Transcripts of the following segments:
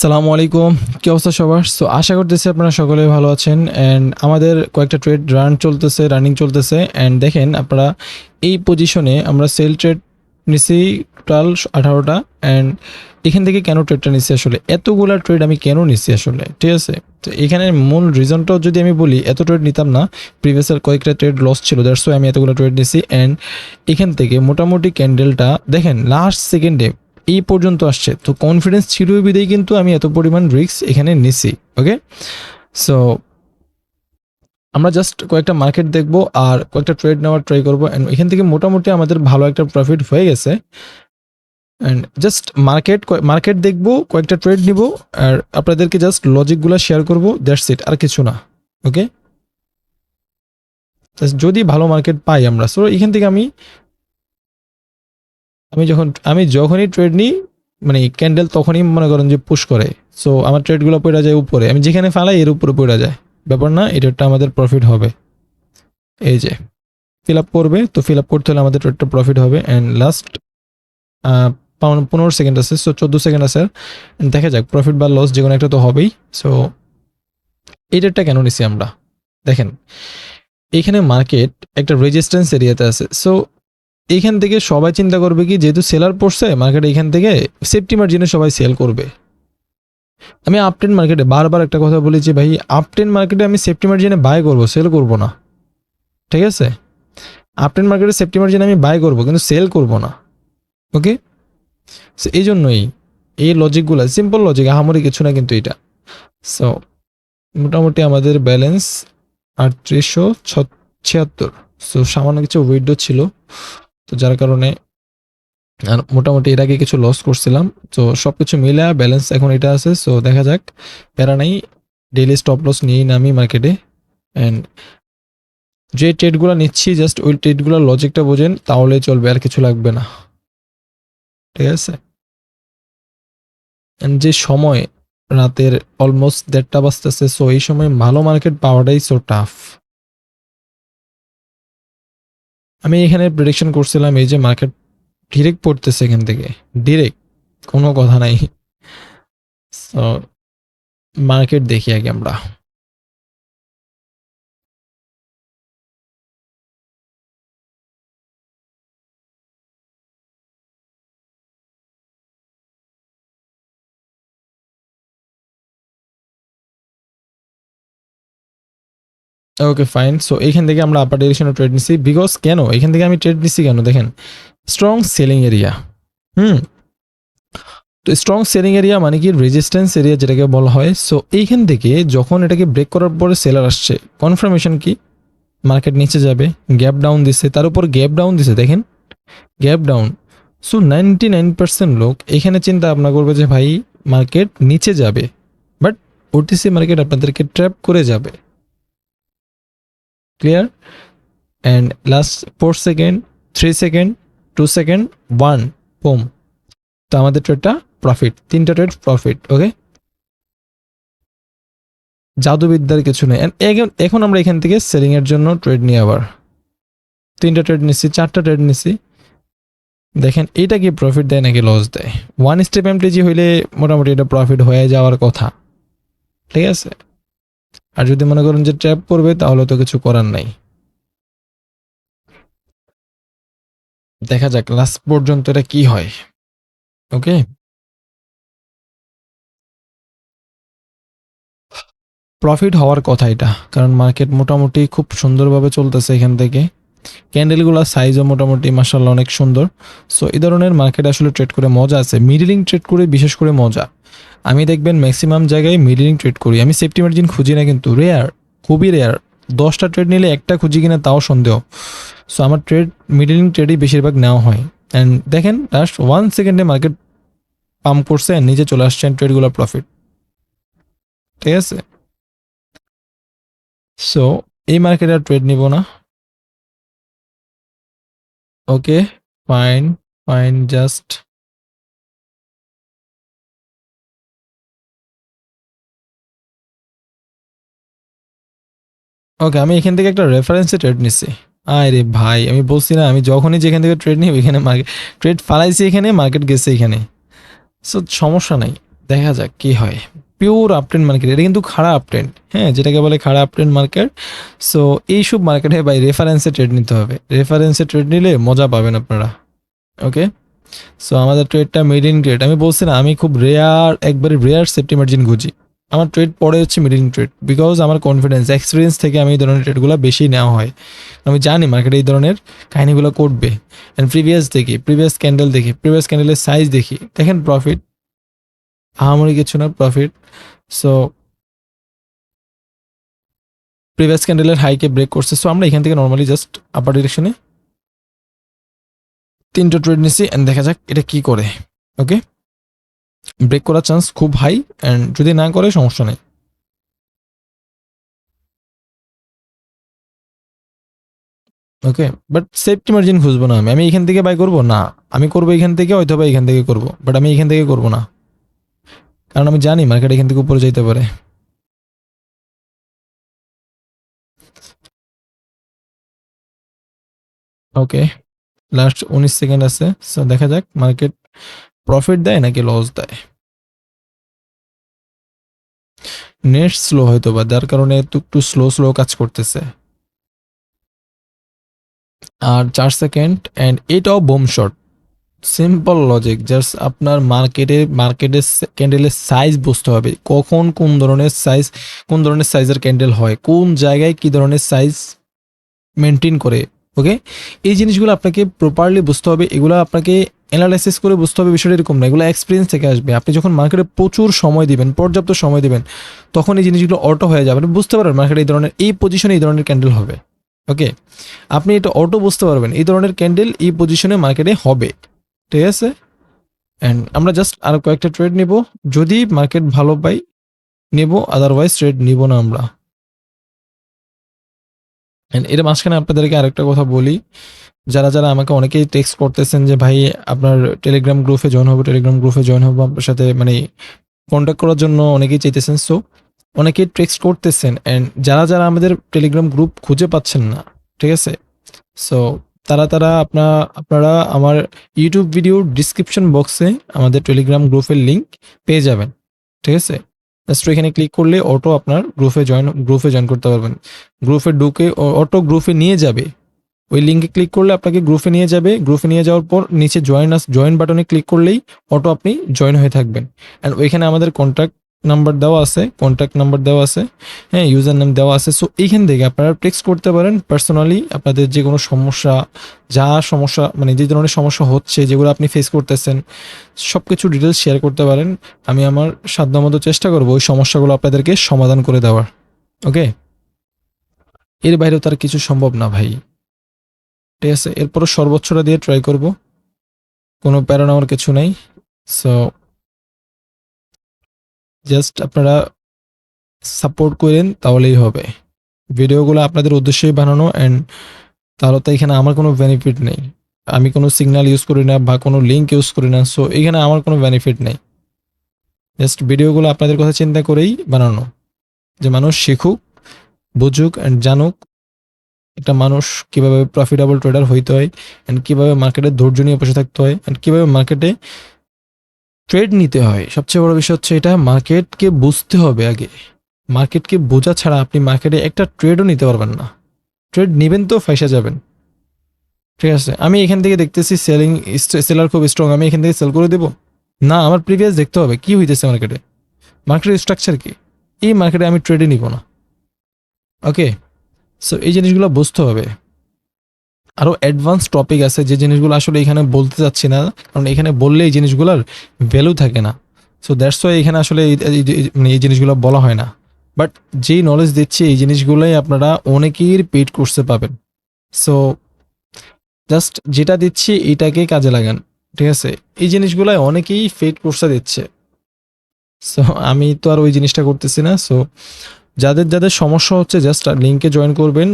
সালামু আলাইকুম, কি অবস্থা সবার? সো আশা করতেছি আপনারা সকলে ভালো আছেন। অ্যান্ড আমাদের কয়েকটা ট্রেড রানিং চলতেছে। অ্যান্ড দেখেন আপনারা এই পজিশনে আমরা সেল ট্রেড নিছি টোটাল 18টা। অ্যান্ড এখান থেকে কেন ট্রেডটা নিছি, আসলে এতগুলা ট্রেড আমি কেন নিছি আসলে, ঠিক আছে? তো এখানে মূল রিজনটাও যদি আমি বলি, এত ট্রেড নিতাম না, প্রিভিয়াসের কয়েকটা ট্রেড লস ছিল, দ্যাটস ওয়াই আমি এতগুলো ট্রেড নিছি। অ্যান্ড এখান থেকে মোটামুটি ক্যান্ডেলটা দেখেন লাস্ট সেকেন্ডে এই পর্যন্ত আসছে, তো কনফিডেন্স ছিল বিধেই কিন্তু আমি এত পরিমাণ রিস্ক এখানে নিছি। ওকে, সো আমরা জাস্ট কয়েকটা মার্কেট দেখব আর কয়েকটা ট্রেড নেওয়ার ট্রাই করবো। অ্যান্ড এখান থেকে মোটামুটি আমাদের ভালো একটা প্রফিট হয়ে গেছে। অ্যান্ড জাস্ট মার্কেট দেখবো, কয়েকটা ট্রেড নিব, আর আপনাদেরকে জাস্ট লজিকগুলো শেয়ার করবো, দ্যাটস ইট, আর কিছু না। ওকে, যদি ভালো মার্কেট পাই আমরা, সো এখান থেকে আমি যখনই ট্রেড নিই, মানে ক্যান্ডেল তখনই মনে করেন যে পুশ করে, সো আমার ট্রেডগুলো পড়ে যায় উপরে, আমি যেখানে ফালাই এর উপরে পড়ে যায়, ব্যাপার না, এটা আমাদের প্রফিট হবে। এই যে ফিল আপ করবে, তো ফিল আপ করতে হলে আমাদের ট্রেডটা প্রফিট হবে। অ্যান্ড লাস্ট 15 সেকেন্ড আছে, সো 14 সেকেন্ড আছে। দেখা যাক প্রফিট বা লস যে কোনো একটা তো হবেই। সো এই ট্রেডটা কেন নিছি আমরা, দেখেন এইখানে মার্কেট একটা রেজিস্ট্যান্স এরিয়াতে আছে। সো এইখান থেকে সবাই চিন্তা করবে কি, যেহেতু সেলার পড়ছে মার্কেট, এইখান থেকে সেফটি মার্জিনে সবাই সেল করবে। আমি আপট্রেন্ড মার্কেটে বারবার একটা কথা বলি যে ভাই, আপট্রেন্ড মার্কেটে আমি সেফটি মার্জিনে বাই করবো, সেল করবো না, ঠিক আছে? আপট্রেন্ড মার্কেটে সেফটি মার্জিনে আমি বাই করবো, কিন্তু সেল করবো না। ওকে, সো এই জন্যই এই লজিকগুলো সিম্পল লজিক, আহামরি কিছু না কিন্তু এটা। সো মোটামুটি আমাদের ব্যালেন্স 3876। সো সামান্য কিছু উইথড্র ছিল, তো যার কারণে আর মোটামুটি এর আগে কিছু লস করছিলাম। তো সব কিছু মিলে ব্যালেন্স এখন এটা আছে। সো দেখা যাক, প্যারা নাই, ডেইলি স্টপ লস নিয়েই নামি মার্কেটে। অ্যান্ড যে ট্রেডগুলো নিচ্ছি জাস্ট ওই ট্রেডগুলোর লজিকটা বোঝেন, তাহলে চলবে, আর কিছু লাগবে না, ঠিক আছে? অ্যান্ড যে সময় রাতের অলমোস্ট 1:30 বাজতেছে, সো এই সময় ভালো মার্কেট পাওয়াটাই সো টাফ। আমি এখানে প্রেডিকশন করছিলাম এই যে মার্কেট ডিরেক্ট পড়তেছে এখান থেকে, ডিরেক্ট, কোনো কথা নাই। সো মার্কেট দেখি আগে আমরা। ওকে ফাইন, সো এইখান থেকে আমরা আপার ডিরেকশনে ট্রেড নিছি, বিকজ কেন এখান থেকে আমি ট্রেড নিছি কেন, দেখেন স্ট্রং সেলিং এরিয়া। হুম, তো স্ট্রং সেলিং এরিয়া মানে কি, রেজিস্ট্যান্স এরিয়া যেটাকে বলা হয়। সো এইখান থেকে যখন এটাকে ব্রেক করার পরে সেলার আসছে, কনফার্মেশন কি মার্কেট নিচে যাবে, গ্যাপ ডাউন দিছে, তার উপর গ্যাপ ডাউন দিছে, দেখেন গ্যাপ ডাউন। সো 99% লোক এখানে চিন্তা ভাবনা করবে যে ভাই মার্কেট নিচে যাবে, বাট ওটিসি মার্কেট আপনাদেরকে ট্র্যাপ করে যাবে। Clear? And last 4 second, 3 second, 2 second, 1, broom, তো আমাদের ট্রেডটা প্রফিট, 3টা ট্রেড প্রফিট। ওকে, জাদুবিদ্যার কিছু নেই। এখন আমরা এখান থেকে সেলিং এর জন্য ট্রেড নিয়ে আবার 3টা ট্রেড নিচ্ছি, 4টা ট্রেড নিচ্ছি। দেখেন এটা কি প্রফিট দেয় নাকি লস দেয়? 1 স্টেপ এমটিজি হইলে মোটামুটি এটা প্রফিট হয়ে যাওয়ার কথা, ঠিক আছে? আর যদি মনে করেন যে ট্র্যাপ করবে, তাহলে তো কিছু করার নাই। দেখা যাক লাস্ট পর্যন্ত এটা কি হয়। ওকে, প্রফিট হওয়ার কথা এটা, কারণ মার্কেট মোটামুটি খুব সুন্দরভাবে চলতেছে এখান থেকে, ক্যান্ডেলগুলোর সাইজও মোটামুটি মাশাআল্লাহ অনেক সুন্দর। সো এই ধরনের মার্কেট আসলে ট্রেড করে মজা আছে, মিডলিং ট্রেড করে বিশেষ করে মজা। আমি দেখবেন ম্যাক্সিমাম জায়গায় মিডলিং ট্রেড করি, আমি সেফটি মার্জিন খুঁজি না, কিন্তু রেয়ার, খুবই রেয়ার, 10টা ট্রেড নিলে একটা খুঁজি কিনা তাও সন্দেহ। সো আমার ট্রেড মিডলিং ট্রেডই বেশিরভাগ নেওয়া হয়। অ্যান্ড দেখেন লাস্ট 1 সেকেন্ডে মার্কেট পাম্প করছে, নিচে চলে আসছেন, ট্রেডগুলো প্রফিট, ঠিক আছে? সো এই মার্কেটে আর ট্রেড নিব না। Okay fine, fine, just okay, আমি এখান থেকে একটা রেফারেন্সে ট্রেড নিচ্ছি। আরে ভাই, আমি বলছি না, আমি যখনই যেখান থেকে ট্রেড নিই ওইখানে মার্কেট ট্রেড ফালাইছি, এখানে মার্কেট গেছে এখানে। সো সমস্যা নাই, দেখা যাক কি হয়। পিওর আপট্রেন্ড মার্কেট, এটা কিন্তু খাড়া আপট্রেন্ড, হ্যাঁ, যেটাকে বলে খাড়া আপট্রেন্ড মার্কেট। সো এইসব মার্কেটে ভাই রেফারেন্সে ট্রেড নিতে হবে, রেফারেন্সে ট্রেড নিলে মজা পাবেন আপনারা। ওকে, সো আমাদের ট্রেডটা মিড ইন ট্রেড, আমি বলছি না আমি খুব রেয়ার, একবারে রেয়ার সেফটি মার্জিন খুঁজি। আমার ট্রেড পরে হচ্ছে মিড ইন ট্রেড, বিকজ আমার কনফিডেন্স এক্সপিরিয়েন্স থেকে আমি এই ধরনের ট্রেডগুলো বেশি নেওয়া হয়। আমি জানি মার্কেটে এই ধরনের কাহিনিগুলো করবে। অ্যান্ড প্রিভিয়াস দেখি, প্রিভিয়াস ক্যান্ডেল দেখি, প্রিভিয়াস ক্যান্ডেলের সাইজ দেখি, দেখেন প্রফিট আহামরি কিছু না প্রফিট। সো প্রিভিয়াস ক্যান্ডেলের হাইকে ব্রেক করছে, সো আমরা এখান থেকে নর্মালি জাস্ট আপার ডিরেকশনে 3টা ট্রেড নিছি অ্যান্ড দেখা যাক এটা কি করে। ওকে, ব্রেক করার চান্স খুব হাই, অ্যান্ড যদি না করে সমস্যা নেই। ওকে, বাট সেফটি মার্জিন খুঁজবো না, আমি এখান থেকে বাই করবো না, আমি করবো এখান থেকে, হয়তো বা এখান থেকে করবো, বাট আমি এখান থেকে করবো না, কারণ আমি জানি মার্কেট এখান থেকে উপরে যেতে পারে। ওকে, লাস্ট 19 সেকেন্ড আছে, সো দেখা যাক মার্কেট প্রফিট দেয় নাকি লস দেয়। নেট স্লো হয়তো বা, যার কারণে একটু স্লো স্লো কাজ করতেছে। আর 4 সেকেন্ড, অ্যান্ড এটাও bomb shot. Simple logic, just আপনার মার্কেটের ক্যান্ডেলের সাইজ বুঝতে হবে, কখন কোন ধরনের সাইজ, কোন ধরনের সাইজের ক্যান্ডেল হয়, কোন জায়গায় কি ধরনের সাইজ মেনটেন করে। ওকে, এই জিনিসগুলো আপনাকে প্রপারলি বুঝতে হবে, এগুলো আপনাকে অ্যানালাইসিস করে বুঝতে হবে। বিষয়টা এরকম না, এগুলো এক্সপিরিয়েন্স থেকে আসবে। আপনি যখন মার্কেটে প্রচুর সময় দিবেন, পর্যাপ্ত সময় দিবেন, তখন এই জিনিসগুলো অটো হয়ে যাবে, আপনি বুঝতে পারবেন মার্কেটে এই ধরনের, এই পজিশনে এই ধরনের ক্যান্ডেল হবে। ওকে, আপনি এটা অটো বুঝতে পারবেন এই ধরনের ক্যান্ডেল এই পজিশনে মার্কেটে হবে। ঠিক আছে, অ্যান্ড আমরা জাস্ট আর কয়েকটা ট্রেড নিব, যদি মার্কেট ভালো পাই নেব, আদারওয়াইজ ট্রেড নিব না আমরা। অ্যান্ড এর মাঝখানে আপনাদেরকে আরেকটা কথা বলি, যারা যারা আমাকে অনেকেই টেক্সট করতেছেন যে ভাই আপনার টেলিগ্রাম গ্রুপে জয়েন হবো, টেলিগ্রাম গ্রুপে জয়েন হবো, আপনার সাথে মানে কন্ট্যাক্ট করার জন্য অনেকেই চাইতেছেন। সো অনেকেই টেক্সট করতেছেন, অ্যান্ড যারা যারা আমাদের টেলিগ্রাম গ্রুপ খুঁজে পাচ্ছেন না, ঠিক আছে, সো তারা আপনারা আমার ইউটিউব ভিডিওর ডিসক্রিপশন বক্সে আমাদের টেলিগ্রাম গ্রুপের লিঙ্ক পেয়ে যাবেন। ঠিক আছে, জাস্ট এখানে ক্লিক করলে অটো আপনার গ্রুপে জয়েন করতে পারবেন। গ্রুপে ঢুকে অটো গ্রুপে নিয়ে যাবে, ওই লিঙ্কে ক্লিক করলে আপনাকে গ্রুপে নিয়ে যাবে। গ্রুপে নিয়ে যাওয়ার পর নিচে জয়েন বাটনে ক্লিক করলেই অটো আপনি জয়েন হয়ে থাকবেন। অ্যান্ড ওইখানে আমাদের কন্ট্যাক্ট নাম্বার দেওয়া আছে, হ্যাঁ, ইউজার নেম দেওয়া আছে। সো এইখান থেকে আপনারা টেক্সট করতে পারেন পার্সোনালি, আপনাদের যে কোনো সমস্যা, সমস্যা মানে যে ধরনের সমস্যা হচ্ছে, যেগুলো আপনি ফেস করতেছেন, সব কিছু ডিটেলস শেয়ার করতে পারেন। আমি আমার সাধ্যমতো চেষ্টা করবো ওই সমস্যাগুলো আপনাদেরকে সমাধান করে দেওয়ার। ওকে, এর বাইরেও তার কিছু সম্ভব না ভাই। ঠিক আছে, এরপরও সর্বোচ্চটা দিয়ে ট্রাই করব, কোনো প্যারা নেওয়ার কিছু নাই। সো জাস্ট আপনারা সাপোর্ট করেন তাহলেই হবে। ভিডিওগুলো আপনাদের উদ্দেশ্যেই বানানো, অ্যান্ড তাহলে তো এখানে আমার কোনো বেনিফিট নেই, আমি কোনো সিগন্যাল ইউজ করি না বা কোনো লিঙ্ক ইউজ করি না, সো এখানে আমার কোনো বেনিফিট নেই। জাস্ট ভিডিওগুলো আপনাদের কথা চিন্তা করেই বানানো, যে মানুষ শিখুক, বুঝুক অ্যান্ড জানুক একটা মানুষ কীভাবে প্রফিটেবল ট্রেডার হইতে হয়, অ্যান্ড কীভাবে মার্কেটে ধৈর্য নিয়ে বসে থাকতে হয়, অ্যান্ড কীভাবে মার্কেটে ট্রেড নিতে হয়। সবচেয়ে বড় বিষয় হচ্ছে এটা, মার্কেটকে বুঝতে হবে আগে। মার্কেটকে বোঝা ছাড়া আপনি মার্কেটে একটা ট্রেডও নিতে পারবেন না। ট্রেড নেবেন তো ফাইসা যাবেন। ঠিক আছে, আমি এখান থেকে দেখতেছি সেলার খুব স্ট্রং, আমি এখান থেকে সেল করে দেবো না, আমার প্রিভিয়াস দেখতে হবে কি হইতেছে মার্কেটে, মার্কেটের স্ট্রাকচার কি, এই মার্কেটে আমি ট্রেডে নিব না। ওকে, সো এই জিনিসগুলো বুঝতে হবে। আরও অ্যাডভান্স টপিক আছে যে জিনিসগুলো আসলে এখানে বলতে চাচ্ছি না, কারণ এখানে বললে এই জিনিসগুলোর ভ্যালু থাকে না। সো দ্যাটস ওয়াই এখানে আসলে মানে এই জিনিসগুলো বলা হয় না। বাট যেই নলেজ দিচ্ছি এই জিনিসগুলোই আপনারা অনেকেই পেইড কোর্সে পাবেন। সো জাস্ট যেটা দিচ্ছি এটাকে কাজে লাগান। ঠিক আছে, এই জিনিসগুলাই অনেকেই পেইড কোর্সে দিচ্ছে, সো আমি তো আর ওই জিনিসটা করতেছি না। সো যাদের যাদের সমস্যা হচ্ছে জাস্ট লিঙ্কে জয়েন করবেন,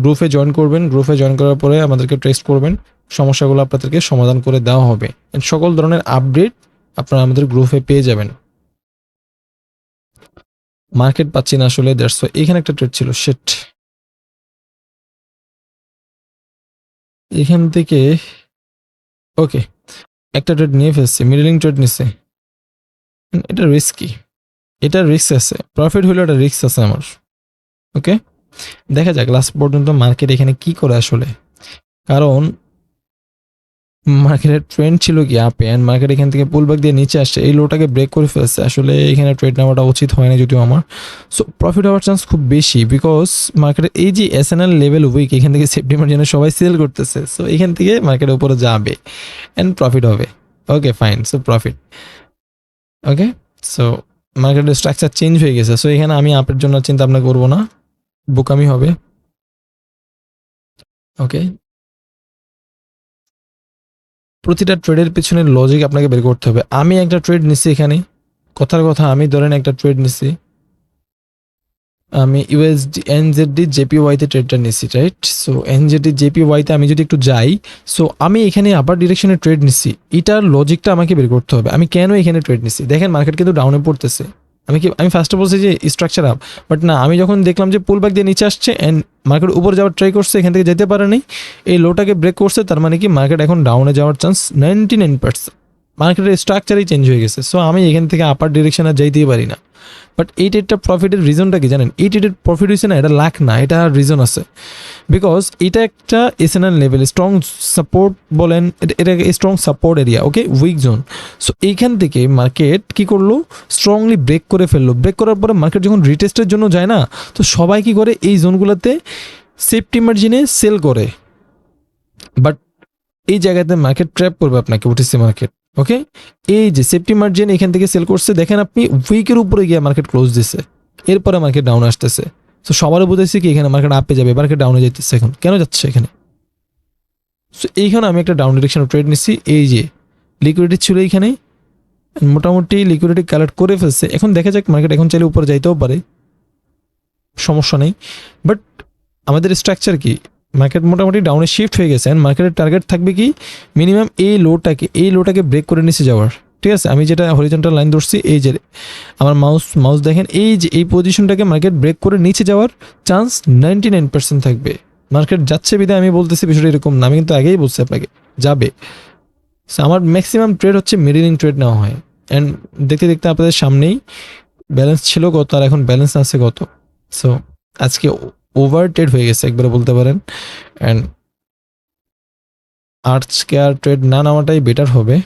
গ্রুপে জয়েন করবেন, গ্রুপে জয়েন করার পরে আমাদেরকে টেক্সট করবেন, সমস্যাগুলো আপনাদেরকে সমাধান করে দেওয়া হবে। সকল ধরনের আপডেট আপনারা আমাদের গ্রুপে পেয়ে যাবেন। মার্কেট পাচ্ছি না আসলে, দ্যাটস ওয়াই। এখানে একটা ট্রেড ছিল, শিট, এখান থেকে ওকে একটা ট্রেড নিয়ে ফেলছি, মিডলিং ট্রেড নিছে। এটা রিস্কি, এটা রিস্ক আছে, প্রফিট হলো এটা রিস্ক আছে আমার। ওকে, দেখা যাক লাস্ট পর্যন্ত মার্কেট এখানে কি করে আসলে, কারণ মার্কেটের ট্রেন্ড ছিল কি আপে, অ্যান্ড মার্কেট এখান থেকে পুল ব্যাক দিয়ে নিচে আসছে, এই লোটাকে ব্রেক করে ফেলছে। আসলে এখানে ট্রেড নেওয়াটা উচিত হয় না যদিও আমার। সো প্রফিট হওয়ার চান্স খুব বেশি, বিকজ মার্কেটের এই যে এসএনএল লেভেল উইক, এখান থেকে সেফটি মার্জিনে সবাই সেল করতেছে। সো এখান থেকে মার্কেটের উপরে যাবে অ্যান্ড প্রফিট হবে। Okay fine, so profit. Okay, so মার্কেটের স্ট্রাকচার চেঞ্জ হয়ে গেছে। সো এখানে আমি আপের জন্য চিন্তা ভাবনা করবো না, বোকামি হবে। ওকে, প্রতিটা ট্রেডের পিছনে লজিক আপনাকে বের করতে হবে। আমি একটা ট্রেড নিচ্ছি এখানে, কথার কথা আমি ধরেন একটা ট্রেড নিচ্ছি, আমি ইউএসডি এনজেডি জেপিওয়াইতে ট্রেডটা নিচ্ছি, রাইট? সো এনজেডি জেপিওয়াইতে আমি যদি একটু যাই, সো আমি এখানে আবার ডিরেকশনে ট্রেড নিচ্ছি, এটার লজিকটা আমাকে বের করতে হবে। আমি কেন এখানে ট্রেড নিচ্ছি? দেখেন মার্কেট কিন্তু ডাউনে পড়তেছে, আমি ফার্স্টে বলছি যে স্ট্রাকচার আপ, বাট না, আমি যখন দেখলাম যে পুল ব্যাক দিয়ে নিচে আসছে অ্যান্ড মার্কেট উপরে যাওয়ার ট্রাই করছে, এখান থেকে যেতে পারেনি, এই লোটাকে ব্রেক করছে, তার মানে কি মার্কেট এখন ডাউনে যাওয়ার চান্স 99%। মার্কেটের স্ট্রাকচারই চেঞ্জ হয়ে গেছে। সো আমি এখান থেকে আপার ডিরেকশনে যাইতেই পারি না। বাট এই ট্রেডটা প্রফিটের রিজনটা কি জানেন? এই ট্রেডের প্রফিট হয়েছে না, এটা লাখ না, এটা রিজন আছে। বিকজ এটা একটা এসএনএল লেভেল, স্ট্রং সাপোর্ট বলেন, এটা স্ট্রং সাপোর্ট এরিয়া, ওকে, উইক জোন। সো এইখান থেকে মার্কেট কি করলো, স্ট্রংলি ব্রেক করে ফেললো। ব্রেক করার পরে মার্কেট যখন রিটেস্টের জন্য যায় না, তো সবাই কি করে, এই জোনগুলোতে সেফটি মার্জিনে সেল করে। বাট এই জায়গাতে মার্কেট ট্র্যাপ করবে আপনাকে, ওটিসি মার্কেট। ওকে, এই যে সেফটি মার্জিন এখান থেকে সেল করছে, দেখেন আপনি উইকের উপরে গিয়ে মার্কেট ক্লোজ দিচ্ছে, এরপরে মার্কেট ডাউন আসতেছে। তো সবারও বুঝেছি কি এখানে মার্কেট আপে যাবে, মার্কেট ডাউনে যাইতেছে। এখন কেন যাচ্ছে এখানে? সো এইখানে আমি একটা ডাউন ডিরেকশনে ট্রেড নিচ্ছি। এই যে লিকুইডিটি ছিল এইখানে, মোটামুটি লিকুইডিটি কালেক্ট করে ফেলছে। এখন দেখা যাক মার্কেট এখন চাইলে উপরে যাইতেও পারে, সমস্যা নেই। বাট আমাদের স্ট্রাকচার কি, মার্কেট মোটামুটি ডাউনে শিফট হয়ে গেছে, অ্যান্ড মার্কেটের টার্গেট থাকবে কি মিনিমাম এই লোটাকে ব্রেক করে নিচে যাওয়ার। ঠিক আছে, আমি যেটা হরিজন্টাল লাইন ধরছি, এই যে আমার মাউস দেখেন, এই যে এই পজিশনটাকে মার্কেট ব্রেক করে নিচে যাওয়ার চান্স 99% থাকবে। মার্কেট যাচ্ছে বিধায় আমি বলতেছি বিষয়টা এরকম না, আমি কিন্তু আগেই বলছি আপনাকে যাবে। So, আমার ম্যাক্সিমাম ট্রেড হচ্ছে মিডিলিং ট্রেড নেওয়া হয়, অ্যান্ড দেখতে দেখতে আপনাদের সামনেই ব্যালেন্স ছিল কত আর এখন ব্যালেন্স আছে কত। সো আজকে ওভার ট্রেড হয়ে গেছে একবারে বলতে পারেন, অ্যান্ড আজকে আর ট্রেড না নেওয়াটাই বেটার হবে।